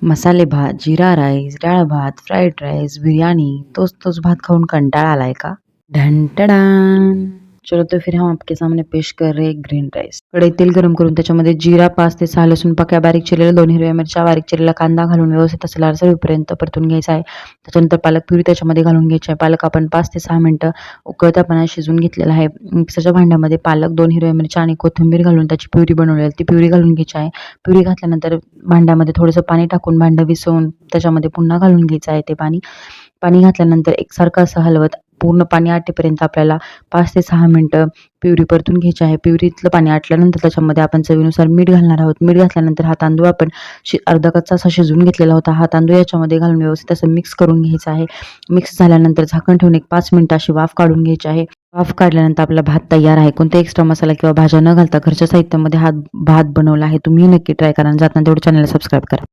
मसाले भात, जीरा राईस, डाळ भात, फ्राईड राईस, बिर्याणी, तोच भात खाऊन कंटाळा आलाय का? ढंटडान. चलो तो फिर हम आपके सामने पेश कर रहे हैं ग्रीन राईस. कढईत तेल गरम करून त्याच्यामध्ये जीरा 5 ते 6 लसूण पाकळ्या बारीक चिरलेल्या, 2 हिरव्या मिरच्या, बारीक चिरलेला कांदा घालून व्यवस्थित असं लालसर होईपर्यंत परतून घ्यायचा आहे. त्याच्यानंतर पालक प्युरी त्याच्यामध्ये घालून घ्यायची आहे. पालक आपण 5 ते 6 मिनिटं उकळत्या पाण्यात शिजवून घेतलेला आहे. मिक्सरच्या भांड्यामध्ये पालक, 2 हिरव्या मिरच्या आणि कोथिंबीर घालून त्याची प्युरी बनवलेली ती प्युरी घालून घ्यायची आहे. प्युरी घातल्यानंतर भांड्यामध्ये थोडंसं पाणी टाकून भांडं विसवून त्याच्यामध्ये पुन्हा घालून घ्यायचं आहे ते पाणी. पाणी घातल्यानंतर एकसारखं असं हलवत पूर्ण पाणी आटेपर्यंत आपल्याला 5 ते 6 मिनिटं प्युरी परतून घ्यायची आहे. प्युरीतलं पाणी आटल्यानंतर त्याच्यामध्ये आपण चवीनुसार मीठ घालणार आहोत. मीठ घातल्यानंतर हा तांदूळ आपण अर्धा कच्चा असा शिजवून घेतलेला होता. हा तांदूळ याच्यामध्ये घालून व्यवस्थित असं मिक्स करून घ्यायचा आहे. मिक्स झाल्यानंतर झाकण ठेवून एक 5 मिनिटं अशी वाफ काढून घ्यायची आहे. वाफ काढल्यानंतर आपला भात तयार आहे. कोणता एक्स्ट्रा मसाला किंवा भाज्या न घालता घरच्या साहित्यामध्ये हा भात बनवला आहे. तुम्ही नक्की ट्राय करा. जाताना तेवढं चॅनलला सबस्क्राईब करा.